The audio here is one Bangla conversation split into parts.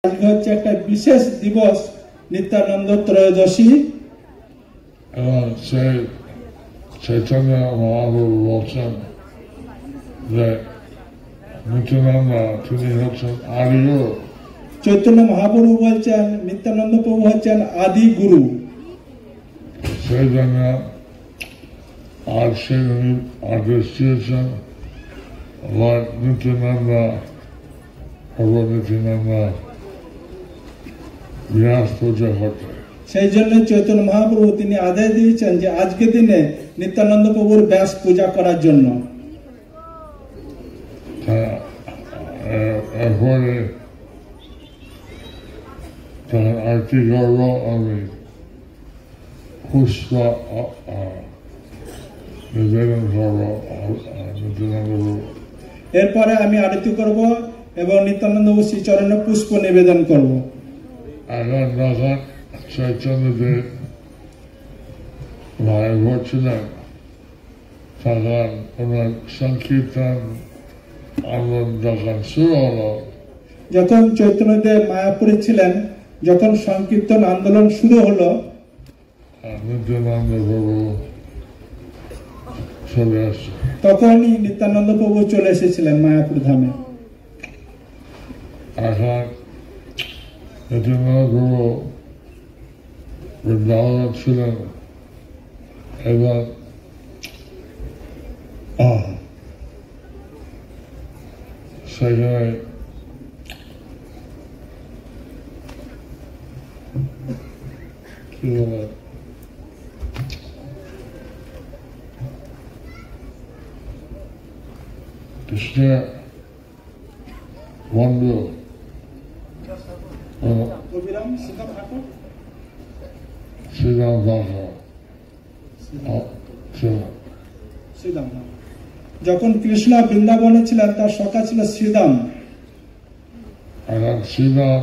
আজকে হচ্ছে একটা বিশেষ দিবস, নিত্যানন্দ ত্রয়োদশী। সেই চৈতন্য মহাপ্রভু বলছেন যে নিত্যানন্দ তিনি হচ্ছেন আদি গুরু। চৈতন্য মহাপ্রভু বলছেন নিত্যানন্দ প্রভু হচ্ছেন আদি গুরু। সেই জন্য আজ সেই আদেশ দিয়েছেন নিত্যানন্দ প্রভু নিত্যানন্দ বিরাজ পূজা করতে। সেই জন্য চৈতন্য মহাপ্রভু তিনি আদেশ দিয়েছেন যে আজকের দিনে নিত্যানন্দ প্রভুর ব্যাস পূজা করার জন্য। এরপরে আরতি করব, আমি পুষ্প নিবেদন করব নিত্যানন্দ। এরপরে আমি আরতি করব এবং নিত্যানন্দ প্রভু শ্রীচরণে পুষ্প নিবেদন করব। এখন যখন চৈতন্যদেব মায়াপুর ছিলেন তখন ওনার সংকীর্তন আন্দোলন যখন শুরু হলো, যখন চৈতন্যদেব মায়াপুরে ছিলেন, যখন সংকীর্তন আন্দোলন শুরু হলো, নিত্যানন্দ প্রভু চলে আসছে। তখনই নিত্যানন্দ প্রভু চলে এসেছিলেন মায়াপুর ধামে। এখন নিত্যানন্দ প্রভু বৃন্দাবন ছিলেন এবং সেখানে কি বলে কৃষ্ণের বন্ধু শ্রীরাম শ্রীদাম। যখন কৃষ্ণ বৃন্দাবনে ছিলেন তার সখা ছিল শ্রীদাম। এখন শ্রীরাম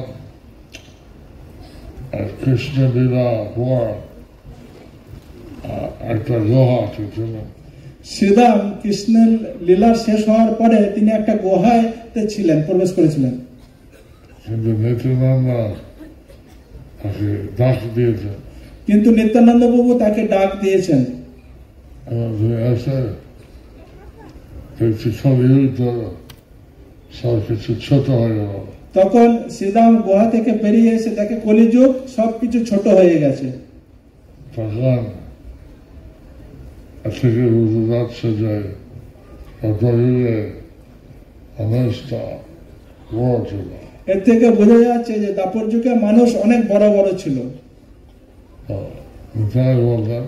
কৃষ্ণ লীলা পর একটা গুহা ছিল। শ্রীদাম কৃষ্ণের লীলা শেষ হওয়ার পরে তিনি একটা গুহায় ছিলেন, প্রবেশ করেছিলেন। কিন্তু নিত্যানন্দ তাকে ডাক দিয়েছেন। কিন্তু নিত্যানন্দ প্রভু তাকে ডাক দিয়েছেন। সবকিছু ছোট হয়ে গেল। তখন শ্রীদাম গুহা থেকে বেরিয়ে এসে দেখে কলিযুগ সবকিছু ছোট হয়ে গেছে। তখন থেকে বুঝতে যাচ্ছে যে বড় ছিল। এর থেকে বোঝা যাচ্ছে যে দাপর যুগে মানুষ অনেক বড় বড় ছিল। বলতেন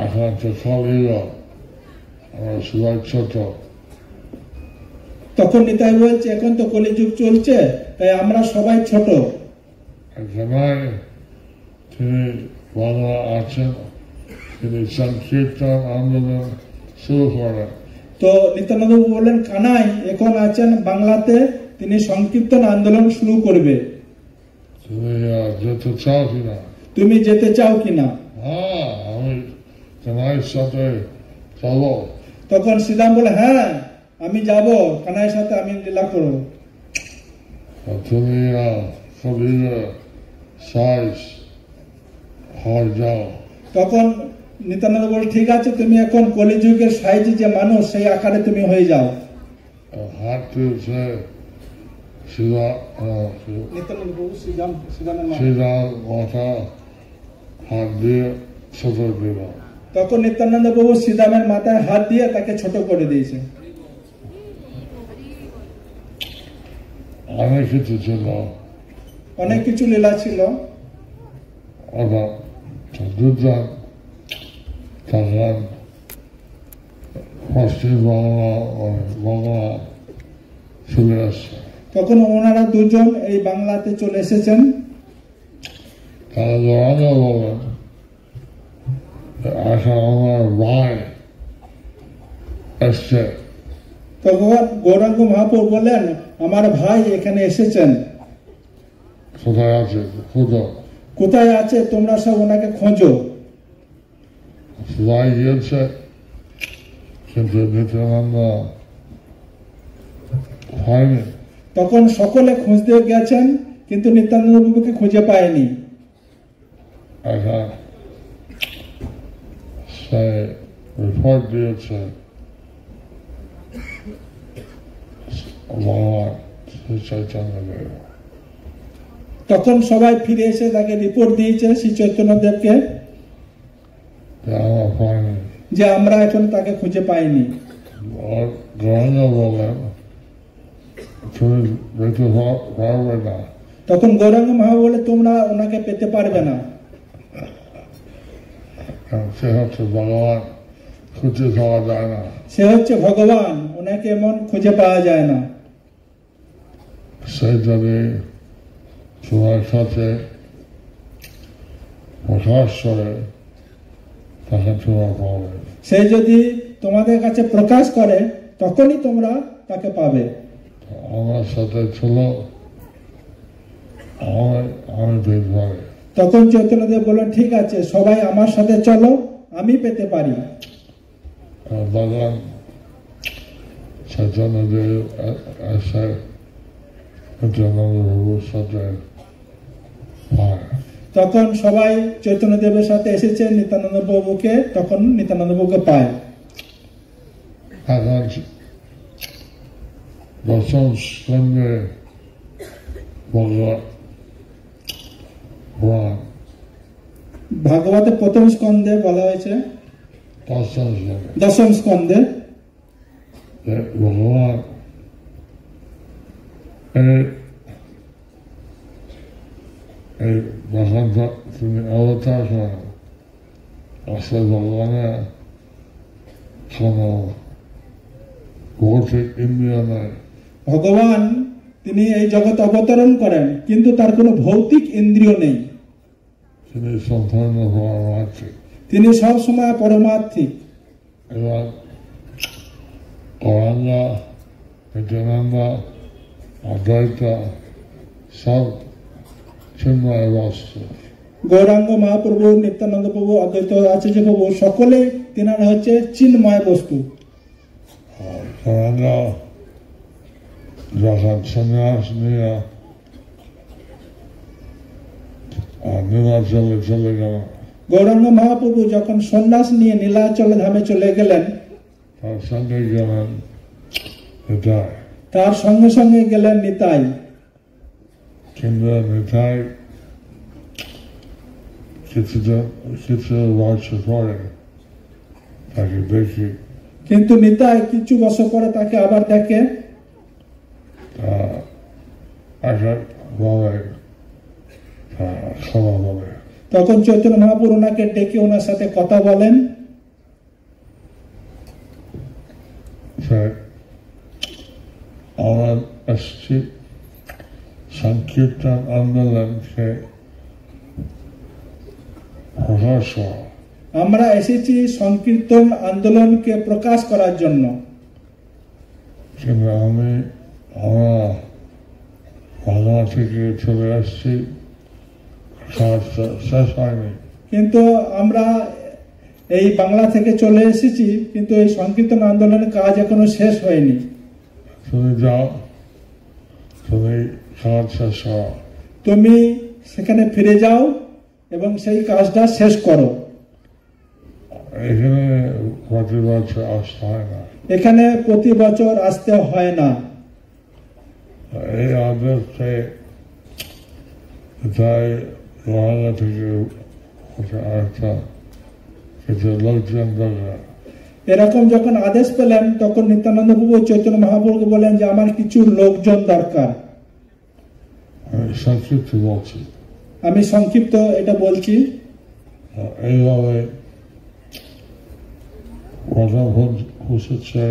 এখন তো কলিযুগ, আমরা সবাই ছোট। তখন নিতাই বলছে এখন তো কলিযুগ চলছে, তাই আমরা সবাই ছোট। তিনি বাংলা আছেন, তিনি সংকীর্তন আন্দোলন শুরু করেন। তো নিত্যানন্দ বললেন কানাই এখন আছেন বাংলাতে, তিনি সংকীর্তন আন্দোলন শুরু করবে। তুমি যেতে চাও কিনা? তুমি যেতে চাও কিনা? আমি তোমার সাথে যাবো। তখন শ্রীরাম বলে হ্যাঁ আমি যাব, কানাইয়ের সাথে আমি লীলা করব। তুমি সাইজ হয়ে যাও। তখন নিত্যানন্দ বলে ঠিক আছে, তুমি এখন কলিযুগের সাইজে যে মানুষ সেই আকারে তুমি হয়ে যাও। হাত তুলছে শ্রীরাম মাথা হাত দিয়ে ছোট দিল। তখন নিত্যানন্দ প্রভু শ্রীরামের মাথায় হাত দিয়ে তাকে ছোট করে দিয়েছে। অনেক কিছু ছিল, অনেক কিছু লীলা ছিল। দুজন তখন পশ্চিম বাংলা চলে আসছে। তখন ওনারা দুজন এই বাংলাতে চলে এসেছেন। তারা জড়ানো বলেন আশা আমার ভাই এসছে। তখন গৌরাঙ্গ মহাপ্রভু বলেন আমার ভাই এখানে এসেছেন। কোথায় আছে? কোথায় আছে? তোমরা সব ওনাকে খোঁজো। সবাই গিয়েছে, কিন্তু নিত্যানন্দ হয়নি। তখন সকলে খুঁজতে গেছেন, কিন্তু নিত্যানন্দ প্রভুকে খুঁজে পায়নি। এখন সে রিপোর্ট দিয়েছে ভগবান শ্রী চৈতন্যদেব। তখন সবাই ফিরে এসে তাকে রিপোর্ট দিয়েছে শ্রী চৈতন্যদেবকে আমরা পাইনি। যে আমরা এখন তাকে খুঁজে পাইনি। গৌরাঙ্গ বললেন তুমি পেতে পারবে না। তখন গৌরাঙ্গ মহাপ্রভু বলে তোমরা ওনাকে পেতে পারবে না, সে হচ্ছে ভগবান, খুঁজে পাওয়া যায় না। সে হচ্ছে ভগবান, ওনাকে এমন খুঁজে পাওয়া যায় না। সে যদি তোমার সাথে প্রকাশ করে তখন তোমরা পাবে। সে যদি তোমাদের কাছে প্রকাশ করে তখনই তোমরা তাকে পাবে। আমার সাথে চলো, আমি পেতে পারি। তখন চৈতন্যদেব বললেন ঠিক আছে, সবাই আমার সাথে চলো, আমি পেতে পারি। ভগবান চৈতন্যদেব এসে নিত্যানন্দপ্রভুর সাথে পায়। তখন সবাই চৈতন্যদেবের সাথে এসেছে নিত্যানন্দ প্রভুকে, তখন নিত্যানন্দ প্রভুকে পায়। এখন দশম স্কন্ধে ভগবান ভাগবতের প্রথম স্কন্ধে বলা হয়েছে, দশম স্কন্ধে ভগবান যখন তিনি অবতার করেন, আসলে ভগবানের কোন ভৌতিক ইন্দ্রিয় নেই। ভগবান তিনি এই জগৎ অবতরণ করেন, কিন্তু তার কোনো ভৌতিক ইন্দ্রিয় নেই। তিনি সম্পূর্ণ পরমাত্মিক, তিনি সব সময় পরমাত্মিক। এবং গৌরাঙ্গ, নিত্যানন্দ, অদ্বৈত সব চিন্ময় বস্তু। গৌরাঙ্গ মহাপ্রভু, নিত্যানন্দ প্রভু, অদ্বৈত আচার্য প্রভু সকলে তিনারা হচ্ছে চিন্ময় বস্তু। গৌরাঙ্গ যখন সন্ন্যাস নিয়ে নীলাচলে চলে গেল, গৌরাঙ্গ মহাপ্রভু যখন সন্ন্যাস নিয়ে নীলাচল ধামে চলে গেলেন, তার সঙ্গে গেলেন নিতাই। তার সঙ্গে সঙ্গে গেলেন নিতাই। কিন্তু নিতাই কিছু বছর পরে তাকে দেখি, কিন্তু নিতাই কিছু বছর পরে তাকে আবার দেখে। ক্ষমা বলে। তখন চৈতন্য মহাপ্রভু ওনাকে ডেকে ওনার সাথে কথা বলেন। আমরা এসছি সংকীর্তন আন্দোলনকে প্রকাশ করা। আমরা এসেছি সংকীর্তন আন্দোলনকে প্রকাশ করার জন্য। কিন্তু আমরা বাংলা থেকে চলে আসছি, শেষ হয়নি। কিন্তু আমরা এই বাংলা থেকে চলে এসেছি, কিন্তু এই সংকীর্তন আন্দোলনের কাজ এখনো শেষ হয়নি। তুমি যাও, তুমি কাজ শেষ করো। তুমি সেখানে ফিরে যাও এবং সেই কাজটা শেষ করো। এখানে প্রতি বছর আসতে হয় না। এখানে প্রতি বছর আসতে হয় না। এই আদেশে তাই বাংলা থেকে আরেকটা কিছু লোকজন দরকার। এরকম যখন আদেশ পেলেন, তখন নিত্যানন্দ প্রভু চৈতন্য মহাপ্রভুকে বলেন যে আমার কিছু লোকজন দরকার। সংক্ষিপ্ত বলছি, আমি সংক্ষিপ্ত এটা বলছি। এইভাবে কথা বসেছে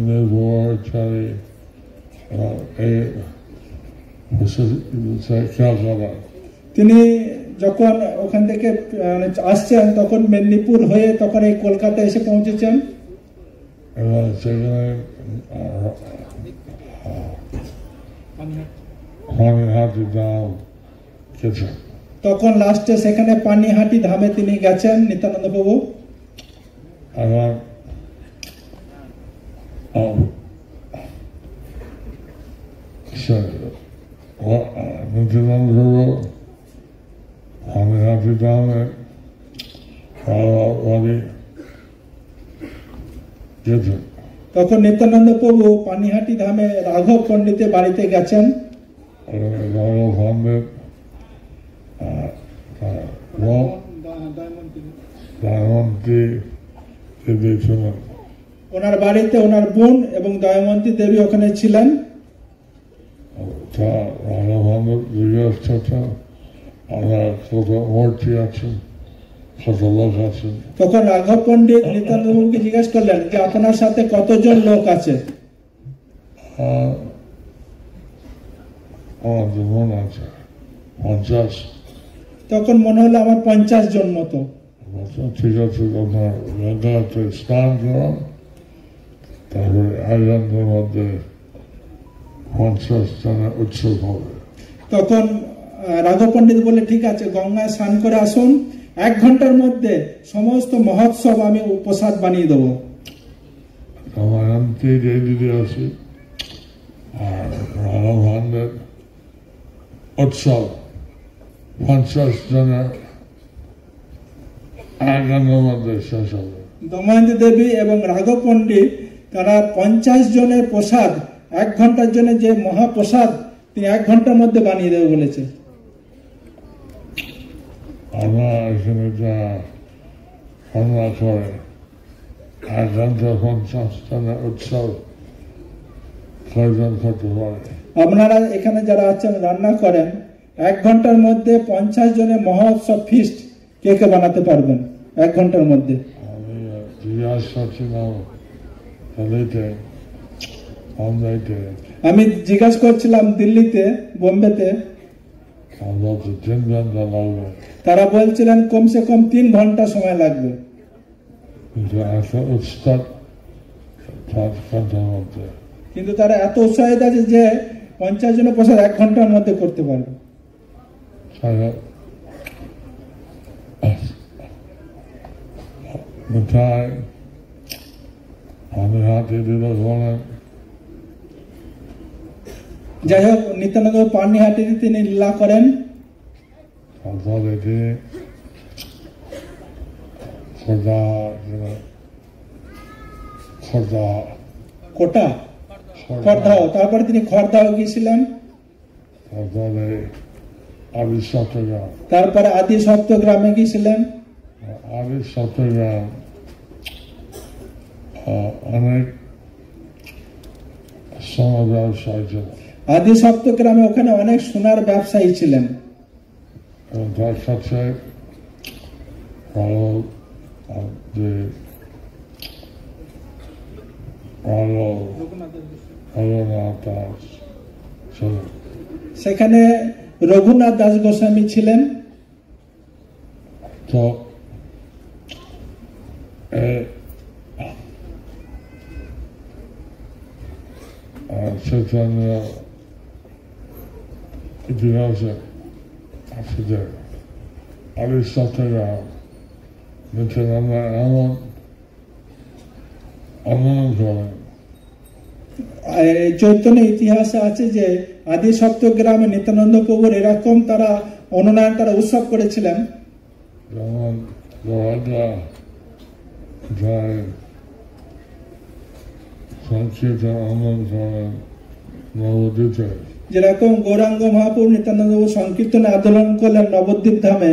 নির্ভরচারী তিনি যখন ওখান থেকে আসছেন, তখন মেদিনীপুর হয়ে তখন এই কলকাতা এসে পৌঁছেছেন। এবং সেখানে পানিহাটি ধাম গেছেন। তখন লাস্টে সেখানে পানিহাটি ধামে তিনি গেছেন নিত্যানন্দ প্রভু। এবং নিত্যানন্দ পানিহাটি ধামে বাড়ি গেছেন। তখন নিত্যানন্দ প্রভু পানিহাটি ধামে রাঘব পণ্ডিতের বাড়িতে গেছেন। রাঘব পণ্ডিত দময়ন্তী দেবী ছিলেন। ওনার বাড়িতে ওনার বোন এবং দময়ন্তী দেবী ওখানে ছিলেন। রাঘব পণ্ডিত জিজ্ঞেস করছেন আমার কত মূর্তি আছে, কত লোক আছে। তখন রাঘব পণ্ডিত নিত্যানন্দ প্রভুকে জিজ্ঞেস করলেন যে আপনার সাথে কতজন লোক আছে। আমার মন আছে 50। তখন মনে হলো আমার 50 জন মতো। ঠিক আছে, আপনার গঙ্গাতে স্নান করুন, তারপরে 1 ঘন্টার মধ্যে 50 জনের উৎসব হবে। তখন রাঘব পণ্ডিত বলে ঠিক আছে, গঙ্গায় স্নান করে আসুন, 1 ঘন্টার মধ্যে সমস্ত মহোৎসব আমি প্রসাদ বানিয়ে দেবো। দময়ন্তী দিদি আছে আর রাঘব পণ্ডিত উৎসব 50 জনের 1 ঘন্টার মধ্যে শেষ হবে। দময়ন্তী দেবী এবং রাঘব পণ্ডিত তারা 50 জনের প্রসাদ 1 ঘন্টার জন্য যে মহাপ্রসাদ তিনি 1 ঘন্টার মধ্যে বানিয়ে দেবে বলেছে। আমরা এখানে যা রান্না করে 1 ঘন্টা 50 জনের উৎসব কয়জন করতে পারে? আপনারা এখানে যারা আছেন রান্না করেন 1 ঘন্টার মধ্যে 50 জনের মহোৎসব ফিস্ট কে কে বানাতে পারবেন 1 ঘন্টার মধ্যে? আমি জিজ্ঞাসা করছিলাম দিল্লিতে, বোম্বেতে। আমি জিজ্ঞাসা করছিলাম দিল্লিতে, বোম্বেতে, 3 ঘন্টা লাগবে। তারা বলছিলেন কমসে কম 3 ঘন্টা সময় লাগবে। কিন্তু এত উৎসাহ 5 ঘন্টার মধ্যে। কিন্তু তারা এত উৎসাহিত আছে যে 50 জনের প্রসাদ 1 ঘন্টার মধ্যে করতে পারবে। মিঠাই আমি হাতে দিলে বলেন। যাই হোক, নিত্যানন্দ পানিহাটি তিনি লীলা করেন। খড়দাও, তারপরে তিনি খড়দাও গিয়েছিলেন। তারপরে আদি সপ্তগ্রামে গিয়েছিলেন। আদি সপ্তগ্রাম অনেক সোনা ব্যবসায়ী ছিল। আদি সপ্তগ্রামে ওখানে অনেক সোনার ব্যবসায়ী ছিলেন। তার সাথে সেখানে রঘুনাথ দাস গোস্বামী ছিলেন। তো চৈতন্য ইতিহাসে আছে যে আদি সপ্তগ্রাম নিত্যানন্দ এমন অনুমান করেন। চৈতন্য ইতিহাসে আছে যে আদি সপ্তগ্রামে নিত্যানন্দ প্রভুর এরকম তারা অনুনয়ন, তারা উৎসব করেছিলেন। যেমন নবদ্বীপে, যেরকম গৌরাঙ্গ মহাপ্রভু নিত্যানন্দ প্রভু সংকীর্তনে আন্দোলন করলেন নবদ্বীপ ধামে,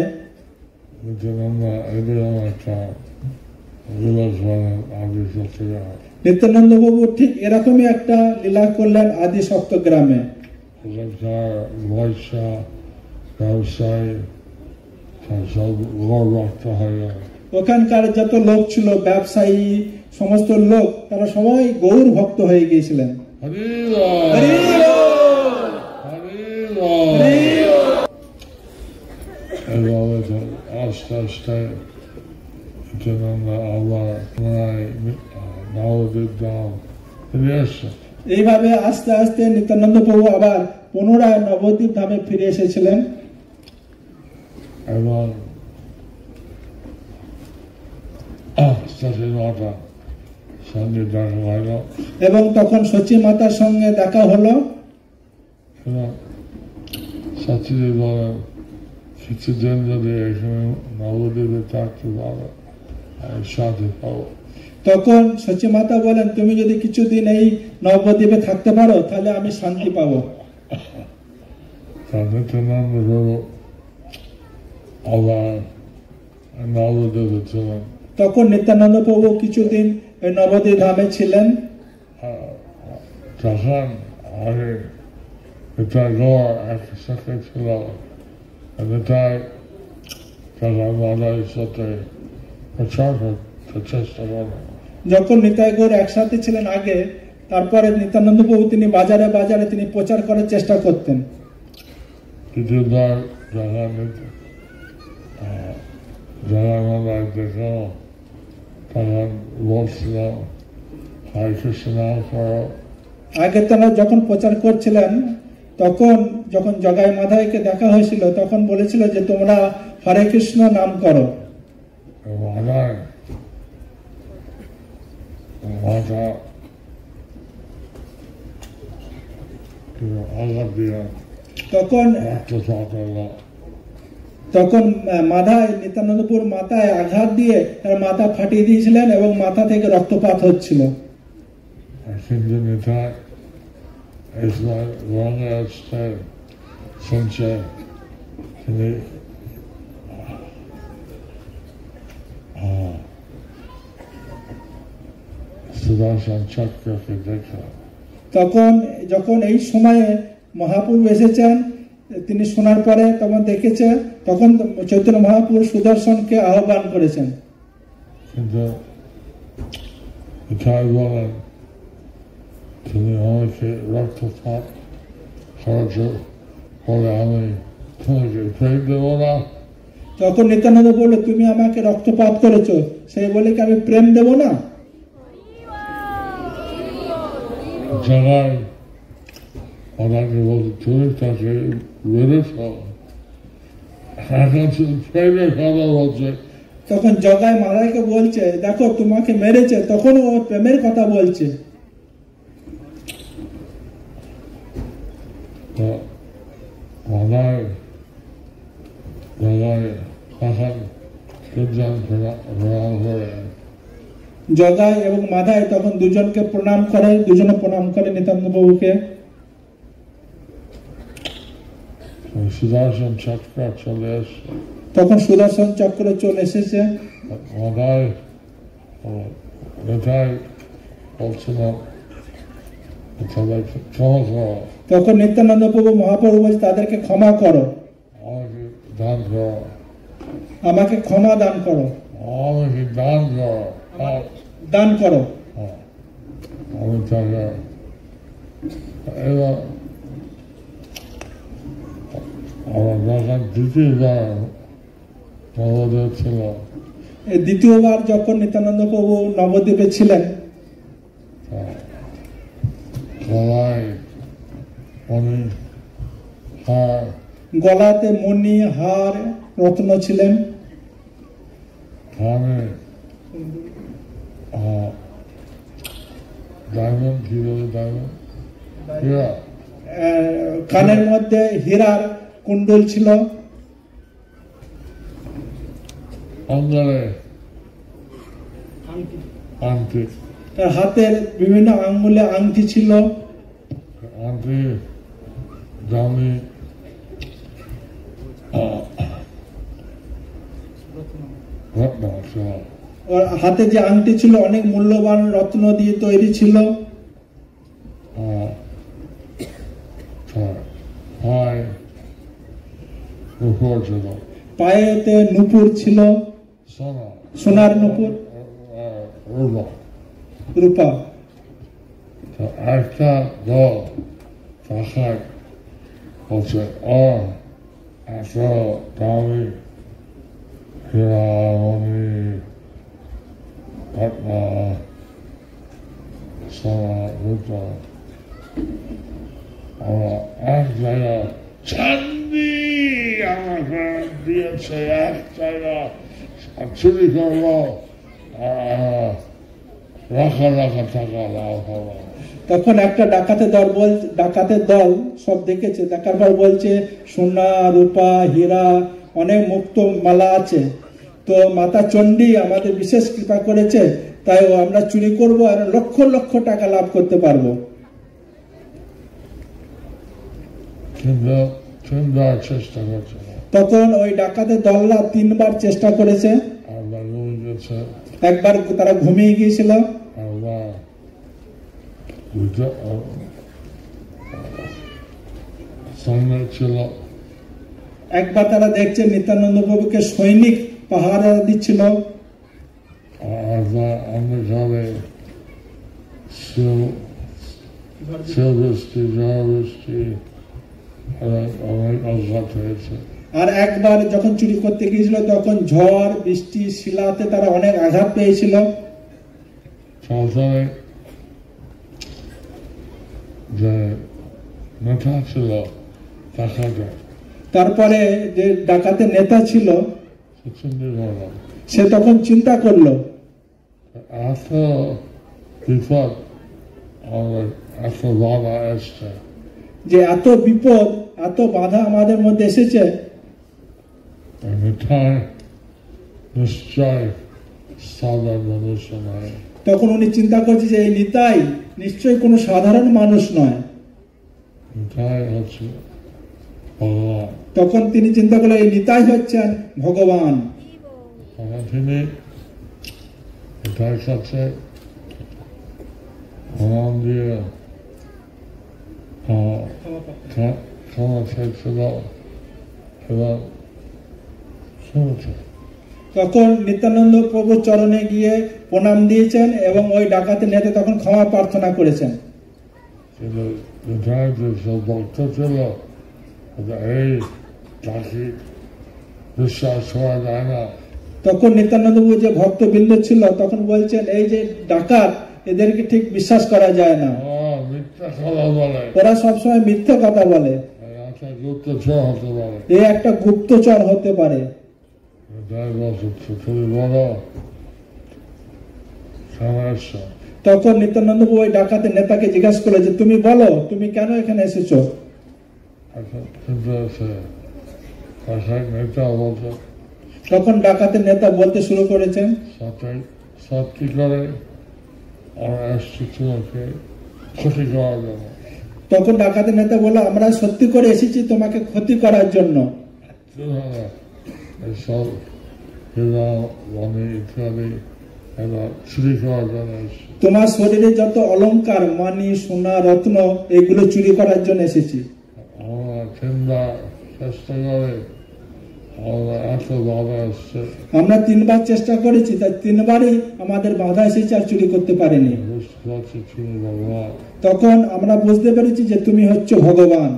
নিত্যানন্দ প্রভু ঠিক এরকমই একটা লীলা করলেন আদি সপ্তগ্রামে। ওখানকার যত লোক ছিল, ব্যবসায়ী, সমস্ত লোক, তারা সবাই গৌর ভক্ত হয়ে গিয়েছিলেন। আস্তে আস্তে আবার নবদ্বীপ ধাম ফিরে আসছে। এইভাবে আস্তে আস্তে নিত্যানন্দ প্রভু আবার পুনরায় নবদ্বীপ ধামে ফিরে এসেছিলেন। এবং মাতা সঙ্গে দেখা হলো, এবং তখন সচী মাতার সঙ্গে দেখা হলো। ছাত্রী বলেন কিছুদিন যদি এখানে নবদ্বীপে থাকতে পারো আমি শান্তি পাবো। তখন সচী মাতা বলেন, তুমি যদি কিছুদিন এই নবদ্বীপে থাকতে পারো তাহলে আমি শান্তি পাবো। নিত্যানন্দ প্রভু আবার নবদ্বীপে ছিলেন। তখন নিত্যানন্দ প্রভু কিছুদিন এই নবদ্বীপ ধামে ছিলেন। তখন আগে নিতাই গৌর একসাথে ছিল, নিতাই তখন মাদার সাথে প্রচার করতে চেষ্টা করেন। যখন নিতাই গৌর একসাথে ছিলেন আগে, তারপরে নিত্যানন্দ প্রভু তিনি বাজারে বাজারে তিনি প্রচার করার চেষ্টা করতেন। দ্বিতীয়বার যখন মাদার দেখো তখন বলছিল হরে কৃষ্ণ নাম করো। আগে তারা যখন প্রচার করছিলেন তখন যখন জগাই মাধাইকে দেখা হয়েছিল তখন বলেছিল যে তোমরা হরে কৃষ্ণ নাম করো। তখন মাধায় নিত্যানন্দপুর মাথায় আঘাত দিয়ে তার মাথা ফাটিয়ে দিয়েছিলেন এবং মাথা থেকে রক্তপাত হচ্ছিল। শুনছে তিনি সুদর্শন চক্রকে দেখা। তখন যখন এই সময়ে মহাপ্রভু এসেছেন তিনি শোনার পরে তখন দেখেছে, তখন চৈতন্য মহাপ্রভু সুদর্শনকে আহ্বান করেছেন। কিন্তু বলেন তুমি আমাকে রক্তপাত করেছ বলে আমি তোমাকে প্রেম দেবো না। তখন নিত্যানন্দ বলল, তুমি আমাকে রক্তপাত করেছো সেই বলে কি আমি প্রেম দেব না? জায়গায় ওনাকে বলছে তুমি তাকে মেরেছ, এখন প্রেমের কথা বলছে। তখন জগাই মাদাইকে বলছে দেখো তোমাকে মেরেছে, তখন ও প্রেমের কথা বলছে। মাদাই তখন দুজন প্রণাম করে, জগাই এবং মাদাই তখন দুজনকে প্রণাম করে, দুজনে প্রণাম করে নিত্যানন্দ প্রভুকে। সুদর্শন চক্র চলে এসে, তখন সুদর্শন চক্র চলে এসেছে। মাদাই নিতাই বলছিলাম তাদেরকে ক্ষমা করো। তখন নিত্যানন্দ প্রভু মহাপ্রভু বলছে তাদেরকে ক্ষমা করো, আমাকে দান করো, আমাকে ক্ষমা দান করো, আমাকে দান করো, দান করো। আমি তাকে এবার আমার যখন দ্বিতীয়বার নবদ্বীপ ছিল, দ্বিতীয়বার যখন নিত্যানন্দ প্রভু নবদ্বীপে ছিলেন গলাতে মণি হার রত্ন ছিলেন, কানের মধ্যে হীরার কুণ্ডল ছিল, তার হাতের বিভিন্ন আঙ্গুলে আংটি ছিল, দামি ওর হাতে যে আংটি ছিল অনেক মূল্যবান রত্ন দিয়ে তৈরি ছিল। পায়েতে নুপুর ছিল, সোনার নুপুর, রূপা। একটা দল তাকায় বলছে এত দামি হীরামণি ঘটনা সোনা রূপা আমরা এক জায়গায় চান্দি আমাকে দিয়েছে, এক জায়গা চুরি করবো, রাখা টাকা লাভ হলো। তখন একটা ডাকাতের দল সব দেখেছে, দেখার পর বলছে সোনা রূপা হীরা অনেক মুক্ত মালা আছে, তো মাতা চণ্ডী আমাদের বিশেষ কৃপা করেছে, তাই আমরা চুরি করব আর লক্ষ লক্ষ টাকা লাভ করতে পারবো। তখন ওই ডাকাতের দলরা 3 বার চেষ্টা করেছে, একবার তারা ঘুমিয়ে গিয়েছিল, একবার তারা দেখছে নিত্যানন্দ প্রভুকে সৈনিক পাহারা দিচ্ছিল, আর একবার যখন চুরি করতে গিয়েছিল তখন ঝড় বৃষ্টি শিলাতে তারা অনেক আঘাত পেয়েছিল। তারপরে যে ডাকাতের নেতা ছিল সে তখন চিন্তা করলো যে এত বিপদ এত বাধা আমাদের মধ্যে এসেছে, তখন উনি চিন্তা করছে যে এই নিতাই নিশ্চয়ই কোনো সাধারণ মানুষ নয়। তখন তিনি চিন্তা করলেন এই নিতাই হচ্ছেন ভগবান। তিনি প্রণাম দিয়ে ক্ষমা চাইছিল এবং তখন নিত্যানন্দ প্রভুর চরণে গিয়ে প্রণাম দিয়েছেন এবং ওই ডাকাতের নেতা তখন ক্ষমা প্রার্থনা করেছেন। ভক্ত ছিল এই ডাকি বিশ্বাস করা যায় না, তখন নিত্যানন্দ প্রভু যে ভক্তবৃন্দ ছিল তখন বলছেন এই যে ডাকাত এদেরকে ঠিক বিশ্বাস করা যায় না, ওরা সবসময় মিথ্যা কথা বলে, এ একটা গুপ্তচর হতে পারে। তখন নিত্যানন্দ প্রভু ওই ডাকাতের নেতাকে জিজ্ঞাসা করলো যে তুমি বলো তুমি কেন এখানে এসেছো। তখন ডাকাতের নেতা বলতে শুরু করেছেন সত্যি করে ক্ষতি করার জন্য। তখন ডাকাতের নেতা বলল আমরা সত্যি করে এসেছি তোমাকে ক্ষতি করার জন্য। তোমার শরীরে যত অলংকার মানি সোনা রত্ন এগুলো চুরি করার জন্য এসেছি। আমরা 3 বার চেষ্টা করেছি, তাই 3 বারই আমাদের বাধা এসেছে আর চুরি করতে পারিনি। তখন আমরা বুঝতে পেরেছি যে তুমি হচ্ছে ভগবান।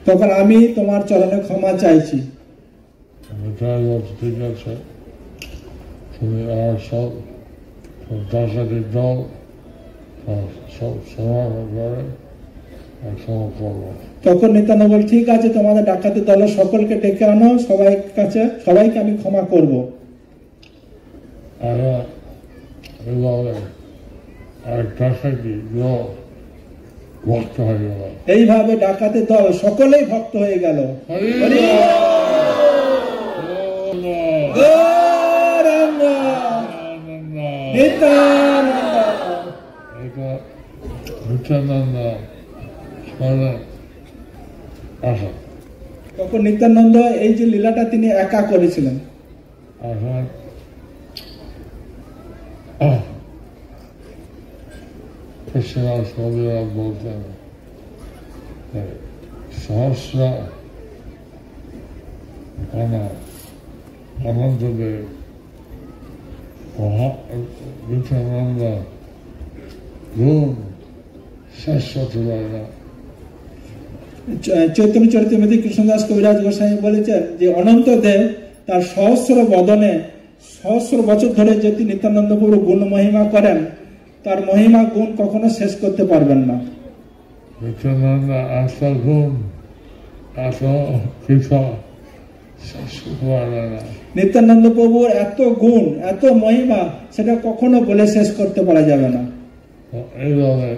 তখন আমি তোমার চরণে ক্ষমা চাইছি। ঠিক আছে, তুমি আর সব ডাকাতের দল সব সমাধান করে ক্ষমা করবো। তখন নিত্যানন্দ বল ঠিক আছে তোমাদের ডাকাতের দলের সকলকে ডেকে আনো, সবাইকে আমি ক্ষমা করবো। এইভাবে ডাকাতের দল সকলেই ভক্ত হয়ে গেল। তখন নিত্যানন্দ এই যে লীলাটা তিনি একা করেছিলেন। বলতেন সহস্র অনন্তদেব নিত্যানন্দ গুণ শাশ্বত না। চৈতন্য চরিতামৃতে কৃষ্ণদাস কবিরাজ গোস্বামী বলেছেন যে অনন্ত দেব তার সহস্র বদনে সহস্র বছর ধরে যদি নিত্যানন্দ প্রভু গুণ মহিমা করেন তার মহিমা গুণ কখনো শেষ করতে পারবেন না। নিত্যানন্দ এত গুণ এত কৃপা শেষ করতে পারবে না। নিত্যানন্দ প্রভুর এত গুণ, এত মহিমা, সেটা কখনো বলে শেষ করতে পারা যাবে না। এইভাবে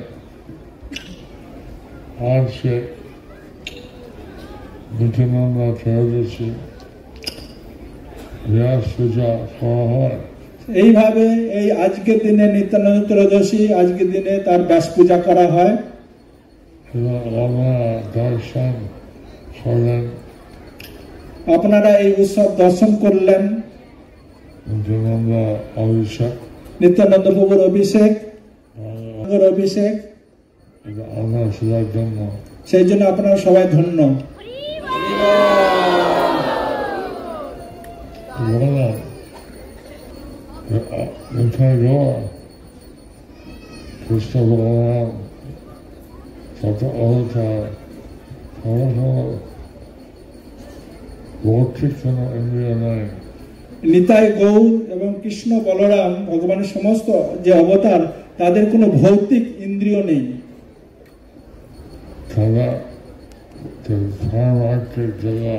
আজকে নিত্যানন্দ ত্রয়োদশী ব্যাস পূজা করা হয়। এইভাবে এই আজকের দিনে নিত্যানন্দ ত্রয়োদশী, আজকের দিনে তার ব্যাস পূজা করা হয়। এবং আপনারা দর্শন করলেন, আপনারা এই উৎসব দর্শন করলেন। নিত্যানন্দ অভিষেক, নিত্যানন্দ প্রভুর অভিষেক, অভিষেক, আপনার সবার জন্য। সেই জন্য আপনারা সবাই ধন্য। কৃষ্ণ ভগবান শত অবতার ভৌতিক কোন ইন্দ্রিয় নয়। নিতাই গৌর এবং কৃষ্ণ বলরাম ভগবানের সমস্ত যে অবতার, তাদের কোনো ভৌতিক ইন্দ্রিয় নেই। তারা ধর্মার্থিক জায়গা,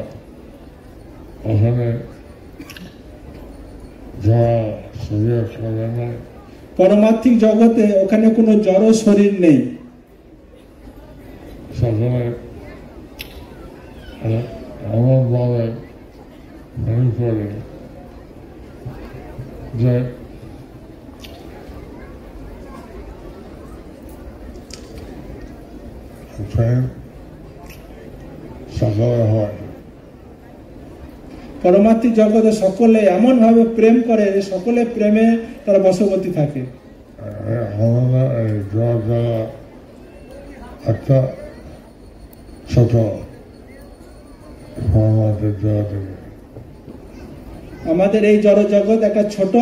ওখানে যারা শরীর করে নাই। পরমার্থিক জগতে ওখানে কোনো জড় শরীর নেই। সকলে এমনভাবে মনে করে যে প্রেম সকলে হয়। পরমার্থিক জগতে সকলে এমন ভাবে প্রেম করে, সকলে প্রেমে তারা বশবর্তী থাকে। আমাদের এই জায়গা একটা ছোট পরমার্থিক জগৎ, আমাদের এই জড় জগৎ একটা ছোট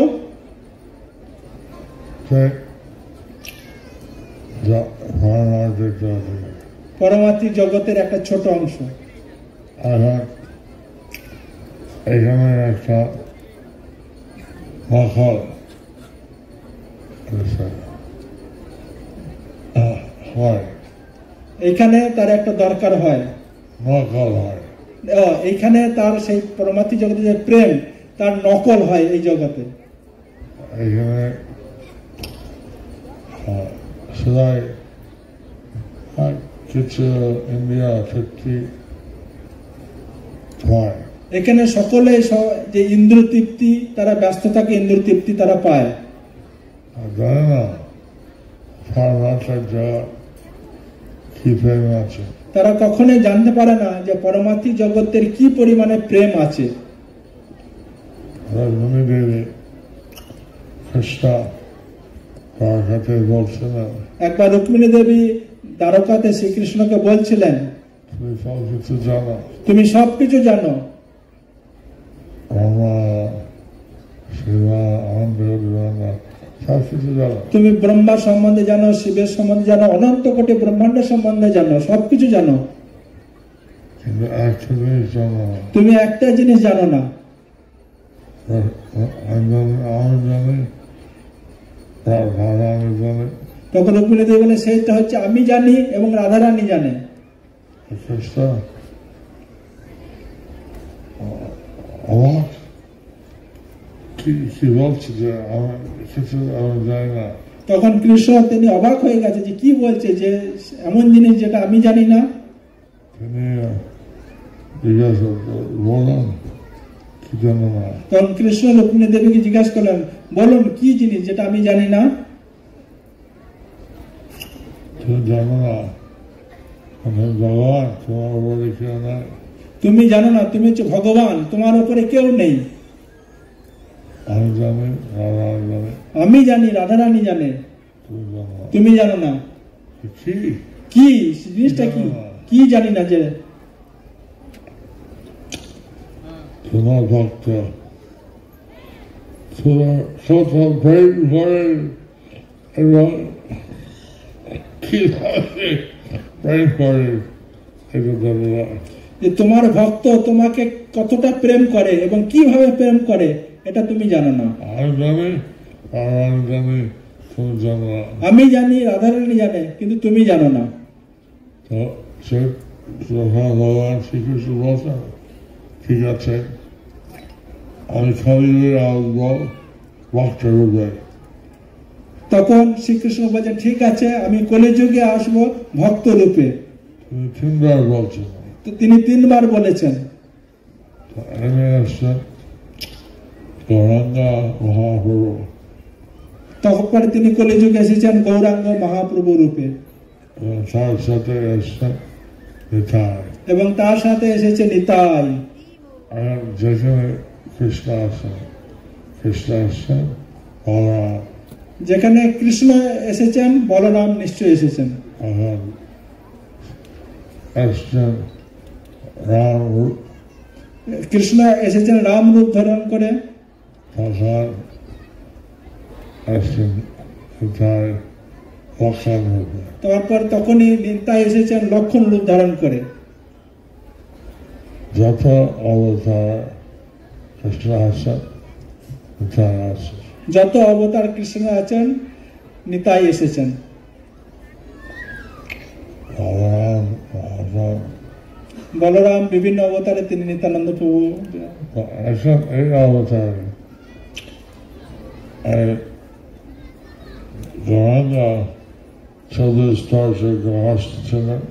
পরমার্থিক জগৎ, পরমার্থিক জগতের একটা ছোট অংশ। এখানে একটা নকল হয়, এখানে তার একটা দরকার হয়, নকল হয়। এইখানে তার সেই পরমার্থিক জগতে যে প্রেম, তার নকল হয় এই জগতে। এখানে সবাই কিছু ইন্দ্রিয় তৃপ্তি হয়। এখানে সকলে যে ইন্দ্র তৃপ্তি, তারা ব্যস্ত থাকে, ইন্দ্র তৃপ্তি তারা পায়। জানে না পরমার্থিক জগৎ কি প্রেম আছে। তারা কখনোই জানতে পারে না যে পরমার্থিক জগতের কি পরিমাণে প্রেম আছে। কৃষ্ণ দ্বারকাতে বলছিলেন, একবার রুক্মিণী দেবী দ্বারকাতে শ্রীকৃষ্ণকে বলছিলেন, তুমি সব কিছু জানো, তুমি সবকিছু জানো। তুমি ব্রহ্মা সম্বন্ধে জানো, শিবের সম্বন্ধে জানো, অনন্ত কোটি ব্রহ্মাণ্ডের সম্বন্ধে জানো, সবকিছু জানো, কিন্তু একটা জিনিস জানো, তুমি একটা জিনিস জানো না। আমি জানি, আমি জানি। তখন রুক্মিণী দেবী বলে, সেইটা হচ্ছে আমি জানি এবং রাধারানী জানে। অবাক কি বলছে যে কিছু আমি জানি না। তখন কৃষ্ণ তিনি অবাক হয়ে গেছে যে কি বলছে, যে এমন জিনিস যেটা আমি জানি না। তিনি জিজ্ঞাসা বললেন কি জানো না। তখন কৃষ্ণ রুক্মিণী দেবীকে জিজ্ঞাসা করলেন, বলুন কি জিনিস যেটা আমি জানি না। তুমি জানো না ভগবান তোমার উপরে কেউ নাই। তুমি জানো না তুমি হচ্ছে ভগবান, তোমার উপরে কেউ নেই। আমি জানি, রাধারানী জানে। আমি জানি, রাধারানী জানে, তুমি জানো না। কি জিনিসটা কি? কি জানি না যে তোমার ভক্ত কত প্রেম করে এবং কিভাবে প্রেম করে এটা জানো না। যে তোমার ভক্ত তোমাকে কতটা প্রেম করে এবং কিভাবে প্রেম করে এটা তুমি জানো না। আমি জানি, রাধারানী জানি, তুমি জানো না। আমি জানি, রাধারানী জানে, কিন্তু তুমি জানো না। তো সে ভগবান শ্রীকৃষ্ণ বলছেন কি ঠিক আছে, আমি খালি আসবো ভক্ত রূপে। তখন শ্রীকৃষ্ণ বলছেন ঠিক আছে, আমি কলিযুগে আসবো ভক্ত রূপে। তিনি তিনবার বলছেন। তো তিনি তিনবার বলেছেন। এনে আসছেন গৌরাঙ্গ মহাপ্রভু। তখন তিনি কলিযুগে এসেছেন গৌরাঙ্গ মহাপ্রভু রূপে, তার সাথে এসছেন নিতাই, এবং তার সাথে এসেছে নিতাই। আর যেখানে কৃষ্ণ আসছেন, কৃষ্ণ আসছেন বলরাম, যেখানে কৃষ্ণ এসেছেন বলরাম নিশ্চয় এসেছেন। এখন আসছেন রাম রূপ, কৃষ্ণ এসেছেন রাম রূপ ধারণ করে। তখন আসছেন নিতাই লক্ষণ রূপে। তারপর তখনই নিতাই এসেছেন লক্ষণ রূপ ধারণ করে। যত অবতার কৃষ্ণ আছেন, নিতাই আছেন। যত অবতার কৃষ্ণ আছেন নিতাই এসেছেন। বলরাম বিভিন্ন অবতারে তিনি নিত্যানন্দ প্রভু এখন এই অবতারে গৌরাঙ্গ 24 বছর গৃহস্থ ছিলেন।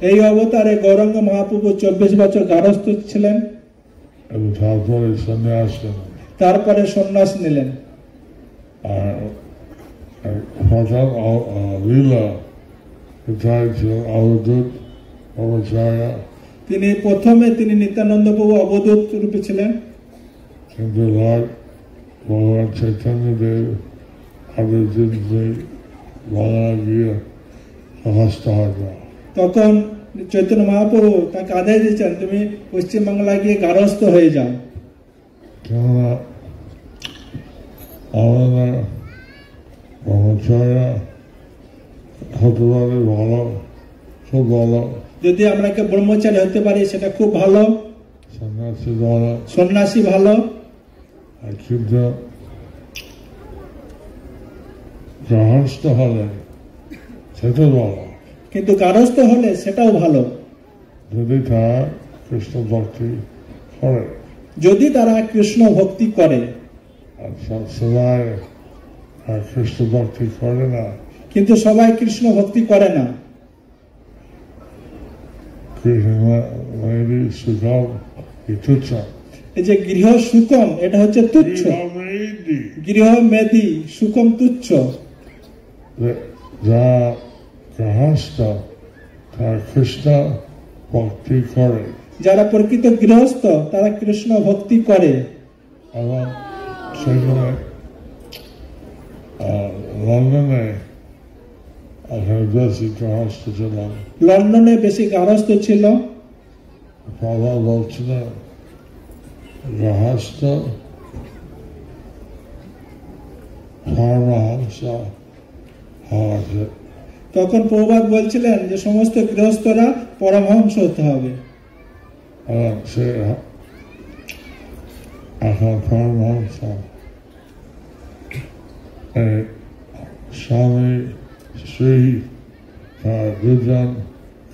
এই অবতারে গৌরাঙ্গ মহাপ্রভু 24 বছর গারস্থ ছিলেন, এবং তারপরে সন্ন্যাস নিলেন। তারপরে সন্ন্যাস নিলেন। আর প্রথম লীলা নিতাই ছিলেন অবধূত অবচার্য। তিনি প্রথমে তিনি নিত্যানন্দ প্রভু অবধূত রূপে ছিলেন, কিন্তু লর্ড ভগবান চৈতন্য দেব আদেশ দিন বাংলা গিয়ে গৃহস্থ হয়ে। তখন চৈতন্য মহাপ্রভু তাকে আদেশ দিচ্ছেন তুমি পশ্চিমবাংলা গিয়ে গারস্থ হয়ে যাও। কেননা আমরা ব্রহ্মচার্য হতে পারে ভালো, খুব ভালো। যদি আমরা ব্রহ্মচারী হতে পারি সেটা খুব ভালো, সন্ন্যাসী ভালো, সন্ন্যাসী ভালো। কিন্তু গৃহস্থ হলে সেটা ভালো, কিন্তু গারস্থ হলে সেটাও ভালো যদি তারা কৃষ্ণ ভক্তি করে। যদি তারা কৃষ্ণ ভক্তি করে। আর সবাই কৃষ্ণ ভক্তি করে না, কিন্তু সবাই কৃষ্ণ ভক্তি করে না। এই যে গৃহ সুখম, এটা হচ্ছে তুচ্ছ। গৃহ মেদি সুখম তুচ্ছ। যা গৃহস্থ তারা কৃষ্ণ ভক্তি করে, যারা প্রকৃত গৃহস্থ তারা কৃষ্ণ ভক্তি করে। এবং সেখানে লন্ডনে বেশি গৃহস্থ ছিল। লন্ডনে বেশি গারস্থ ছিল। বাবা বলছিলেন গৃহস্থ পরমহংস হওয়া যায়। তখন প্রভুপাদ বলছিলেন যে সমস্ত গৃহস্থরা পরমহংস হতে হবে। সে এখন পরমহংস স্বামী শ্রী দুজন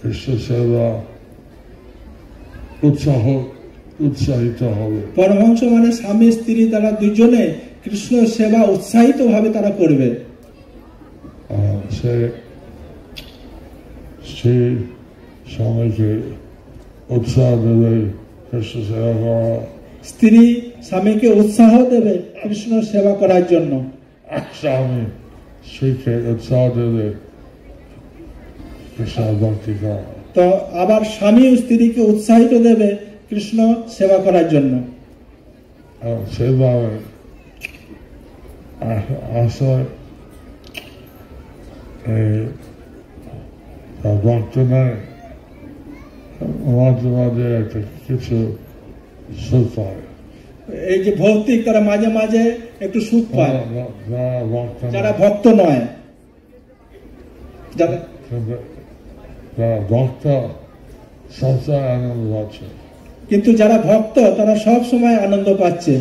কৃষ্ণ সেবা উৎসাহিত হবে। পরমহংস মানে স্বামী স্ত্রী, তারা দুজনে কৃষ্ণ সেবা উৎসাহিত ভাবে তারা করবে। সে স্ত্রী স্বামীকে উৎসাহ দেবে কৃষ্ণ সেবা করা, স্ত্রী স্বামীকে উৎসাহ দেবে কৃষ্ণ সেবা করার জন্য। স্বামী স্ত্রীকে উৎসাহ দেবে কৃষ্ণ ভক্তি করা। তো আবার স্বামী ও স্ত্রীকে উৎসাহিত দেবে কৃষ্ণ সেবা করার জন্য। সেভাবে আসলে ভক্ত নয়, মাঝে মাঝে একটা কিছু সুখ পায়। এই যে ভৌতিক তারা মাঝে মাঝে একটু সুখ পায়, যারা ভক্ত নয়। যারা ভক্ত সবসময় আনন্দ পাচ্ছে, কিন্তু যারা ভক্ত তারা সব সময় আনন্দ পাচ্ছে।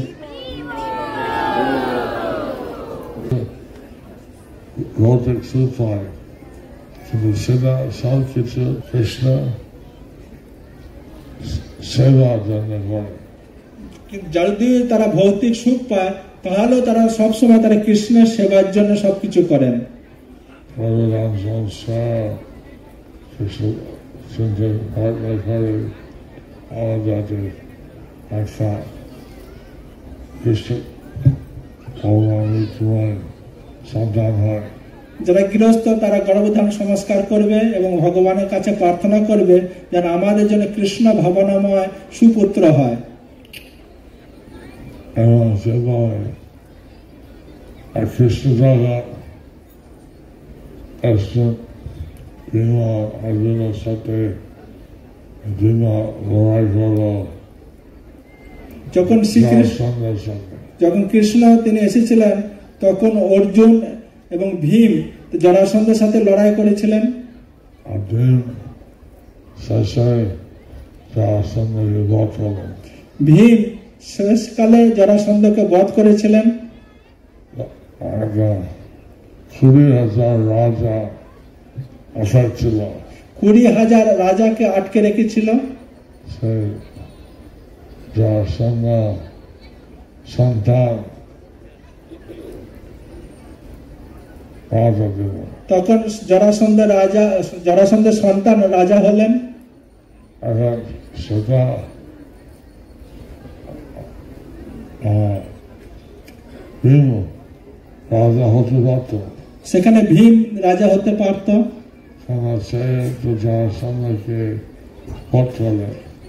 ভৌতিক সুখ পায়, কিন্তু সেটা সব কিছু কৃষ্ণ সেবার জন্য করে। যদি তারা ভৌতিক সুখ পায় তাহলেও তারা সবসময় তারা কৃষ্ণের সেবার জন্য সবকিছু করেন। ভগবান সংসার চিন্তা ভাবনা করে আমাদের একটা কৃষ্ণ ভগবানের সন্তান হয়। যারা গৃহস্থ তারা গর্ভধান সংস্কার করবে এবং ভগবানের কাছে প্রার্থনা করবে যেন আমাদের জন্য কৃষ্ণ ভাবনাময় সুপুত্র হয়। এবং সেভাবে কৃষ্ণ দ্বারা অর্জুনের সাথে লড়াই করলো। যখন কৃষ্ণ তিনি এসেছিলেন তখন অর্জুন এবং ভীম জরাসন্ধের সাথে লড়াই করেছিলেন। ভীম শেষকালে জরাসন্ধকে বধ করেছিলেন। 20,000 রাজা আটক ছিল। 20,000 রাজাকে আটকে রেখেছিল। সন্তান তখন জরাসন্ধের সন্তান রাজা হলেন। সেটা ভীম রাজা হতে পারত। সেখানে ভীম রাজা হতে পারত।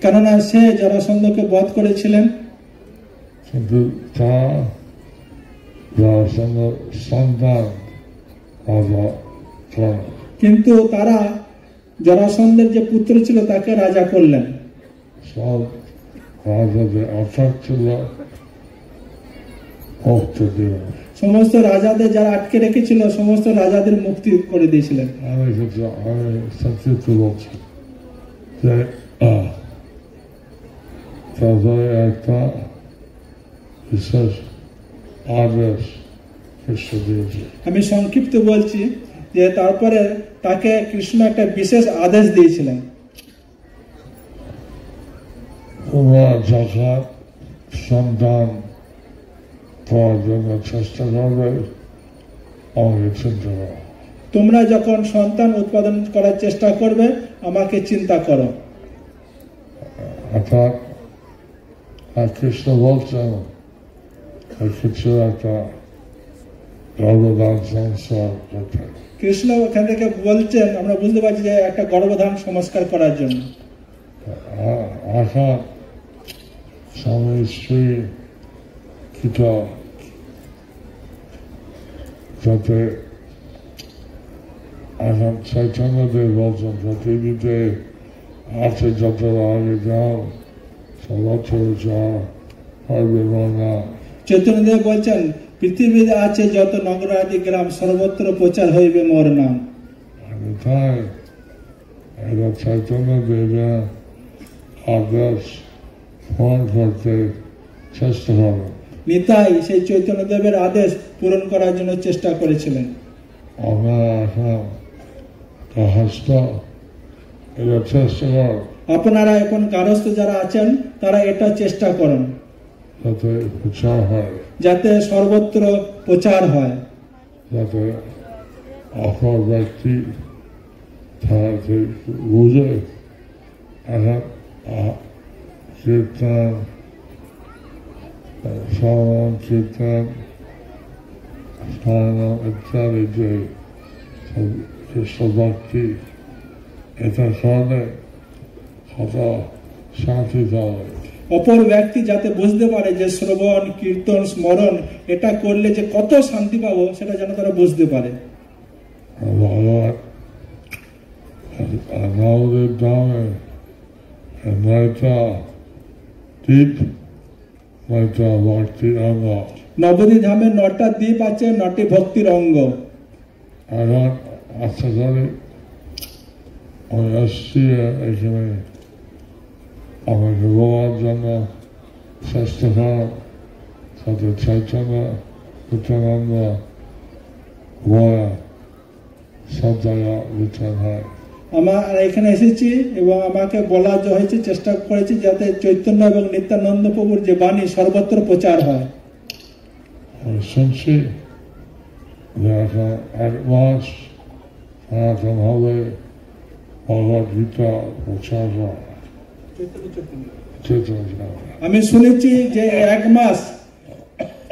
কেননা সে জরাসন্ধকে বধ করেছিলেন। কিন্তু সন্তান কিন্তু তারা জরাসন্ধের যে পুত্র ছিল তাকে রাজা করলেন। সব রাজাদের আটক ছিল, সমস্ত রাজাদের যারা আটকে রেখেছিল সমস্ত রাজাদের মুক্তি করে দিয়েছিলেন। আমি সংক্ষিপ্ত বলছি যে তারপরে একটা বিশেষ আদেশ কৃষ্ণ দিয়েছে। আমি সংক্ষিপ্ত বলছি যে তারপরে তাকে কৃষ্ণ একটা বিশেষ আদেশ দিয়েছিলেন। তোমরা যখন সন্তান পাওয়ার জন্য চেষ্টা করবে আমাকে চিন্তা করো। তোমরা যখন সন্তান উৎপাদন করার চেষ্টা করবে আমাকে চিন্তা করো। অর্থাৎ কৃষ্ণ বলছেন কিছু একটা গর্ভধান সংস্কার করতে। কৃষ্ণ ওখান থেকে বলছেন, আমরা বুঝতে পারছি যে একটা গর্ভধান সংস্কার করার জন্য। এখন স্বামী স্ত্রী কিটা যাতে এখন চৈতন্যদেব বলছেন পৃথিবীতে আছে যতটা আগে যাও সর্বত্র যা হবে না। চৈতন্যদেব বলছেন পৃথিবীতে আছে যত নগরাদি গ্রাম সর্বত্র প্রচার হইবে মোর নাম। তাই এটা চৈতন্যদেবের আদেশ পূরণ করতে চেষ্টা করবে। নিতাই সেই চৈতন্যদেবের আদেশ পূরণ করার জন্য চেষ্টা করেছিলেন। আমরা এখন এটা চেষ্টা কর। আপনারা এখন গারস্থ যারা আছেন তারা এটা চেষ্টা করেন যাতে প্রচার হয়, যাতে সর্বত্র প্রচার হয়, যাতে অপর ব্যক্তি তাকে বুঝে। এখন কীর্তন শ্রবণ কীর্তন স্মরণ ইত্যাদি যে কৃষ্ণ ভক্তি এটা করলে কত শান্তি পাবে। অপর ব্যক্তি যাতে বুঝতে পারে যে শ্রবণ কীর্তন স্মরণ এটা করলে যে কত শান্তি পাবো সেটা যেন তারা বুঝতে পারে। নবদ্বীপ ধামে 9টা দ্বীপ 9টা ভক্তির অঙ্গ। নবদ্বীপ ধামে 9টা দ্বীপ আছে, 9টি ভক্তির অঙ্গ। এখন আশা করি আমি আসছি এখানে আমাকে বলার জন্য চেষ্টা করেন যাতে চৈতন্য নিত্যানন্দ বলা সব জায়গা বিতরণ হয়। আমার এখানে এসেছি এবং আমাকে বলা হয়েছে, চেষ্টা করেছি যাতে চৈতন্য এবং নিত্যানন্দ প্রভুর যে বাণী সর্বত্র প্রচার হয়। শুনছি যে এখন 1 মাস সনাতন হবে ভগবত গীতা প্রচার হয়। আমি শুনেছি যে 1 মাস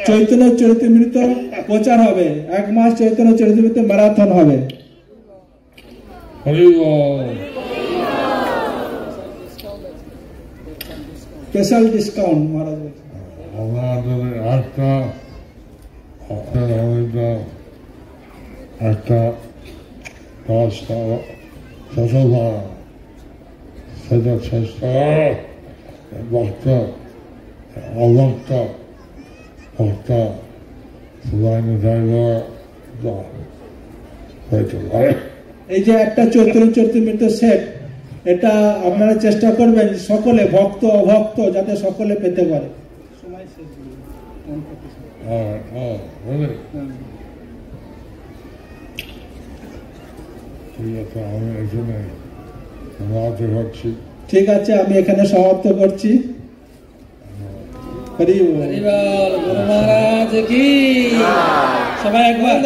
চৈতন্য চরিতামৃত প্রচার হবে, 1 মাস চৈতন্য চরিতামৃত ম্যারাথন হবে। স্পেশাল ডিসকাউন্ট মহারাজ আমাদের একটা রাস্তা সেটা চেষ্টা বক্তা অবক্তা বক্তা এই যে একটা চৈতন্য চরিতামৃত সেট, এটা আপনারা চেষ্টা করবেন সকলে, ভক্ত অভক্ত যাতে সকলে পেতে পারে। ঠিক আছে, আমি এখানে সমাপ্ত করছি। হরি বল। গুরু মহারাজ কি সবাই একবার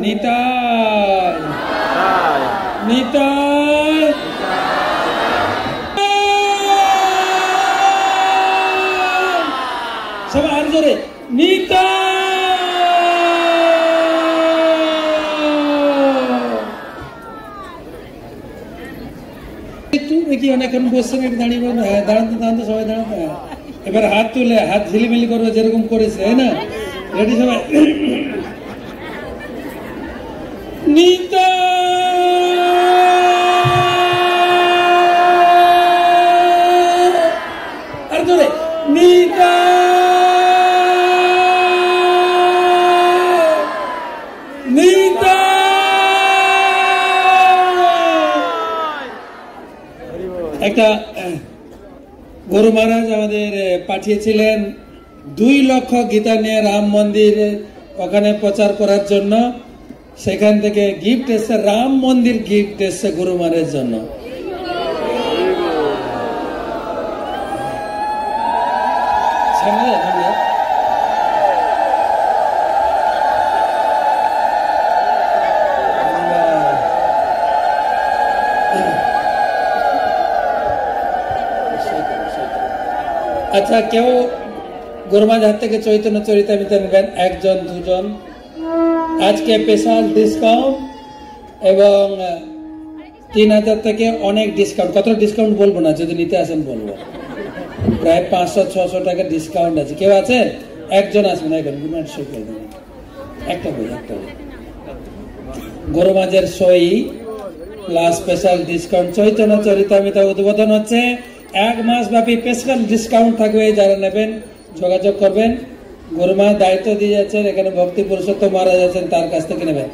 নিতাই নিতাই সবাই আর জোরে নিতাই। একটু দেখি অনেকক্ষণ বসছেন, একটু দাঁড়িয়ে দাঁড়াতে দাঁড়াতে সবাই দাঁড়াতে, এবার হাত তুলে হাত ঝিলিমিলি করবে যেরকম করেছে, তাই না? রেডি সবাই? নিতা আর ধরে নিতা নিতা। একটা গুরু মহারাজ আমাদের পাঠিয়েছিলেন 2 লক্ষ গীতা নিয়ে রাম মন্দির ওখানে প্রচার করার জন্য। সেখান থেকে গিফট এসছে, রাম মন্দির গিফট এসছে গুরু মহারাজের জন্য। আচ্ছা, কেউ গুরু মহারাজ হাত থেকে চৈতন্য চরিতামৃত নেবেন? 1 জন 2 জন। আজকে স্পেশাল ডিসকাউন্ট এবং 3000 থেকে অনেক ডিসকাউন্ট। কত ডিসকাউন্ট বলবো না, যদি নিতে আসেন বলবো। প্রায় 500-600 টাকা ডিসকাউন্ট আছে। কেউ আছে? 1 জন আসবেন এখন। গুরু মহারাজ সই করে দেবেন। একটা বই গুরু মহারাজের সই plus special discount. Chaitanya Charitamrita উদ্বোধন হচ্ছে। 1 মাস ব্যাপী স্পেশাল ডিসকাউন্ট থাকবে। যারা নেবেন যোগাযোগ করবেন। গুরু মহারাজ দায়িত্ব দিয়ে যাচ্ছেন, এখানে ভক্তি পুরুষোত্তম মহারাজ আছেন, তার কাছ থেকে নেবেন।